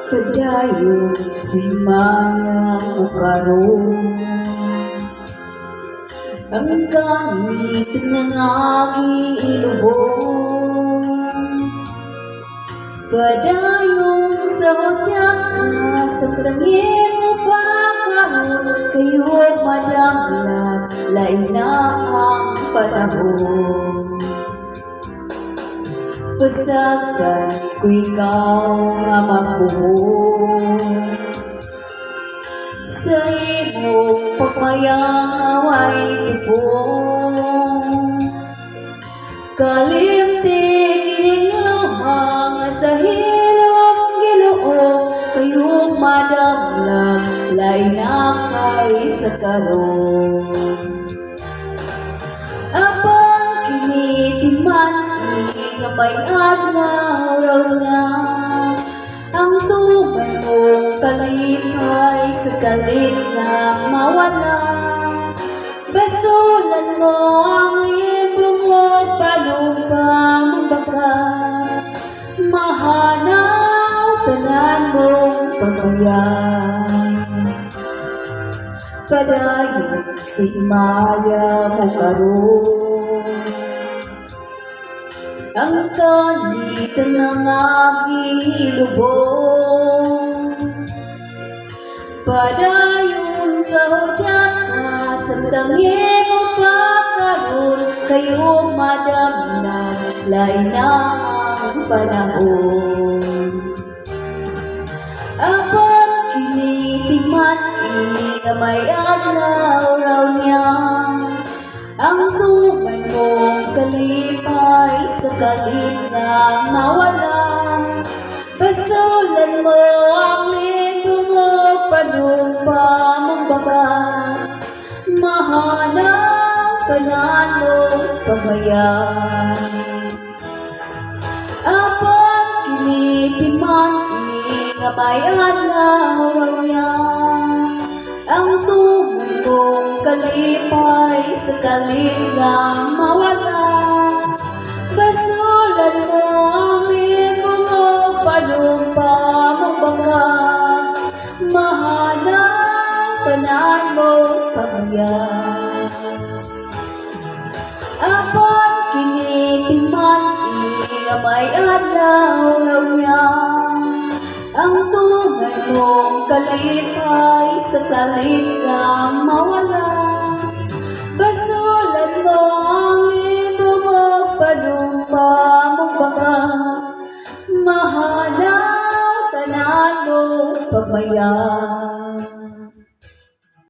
Padayon simaya mo karon, ang kanit ng aking ilubong. Padayon sa utyak ka, sa tangin mo pa karon, kayo madamlag, lain na ang panahon. Pasagdan ko ikaw nga magbuhon, sa imong pagmayang away tupong. Kalimtig kining luha sa hilom Ginoo, kayong madamlag, lain na kay sa karon. Apang kinitiman nga may adlaw raw niya, ang tuman mong kalipay sa kalit na mawala. Basulan mo ang libro mo, paano pa magbaka, mahanaw tanan mong pagbayan. Padayon sa himaya mo karon, ang kanit ng aking ilubong. Padayon sa hudyak ka, sa tangin mo pa karon, kayo madamlag, lain na ang panahon. Apang kinitiman nga may adlaw raw niya, ang tuman mong kalipay sa kalit na mawala. Basulan mo ang libro mo, paano pa magbaka, mahanaw tanan mong pagbayan. Apang kinitiman nga may adlaw raw niya, ang tuman mong kalipay sa kalit na mawala. Basulan mo ang libro mo, paano pa magbaka, mahanaw tanan mong pagbayan. Apang kinitiman nga may adlaw raw niya, ang tuman mong kalipay sa kalit na mawala. Basulan mo ang libro mo, paano pa magbaka, mahanaw tanan mong pagbayan.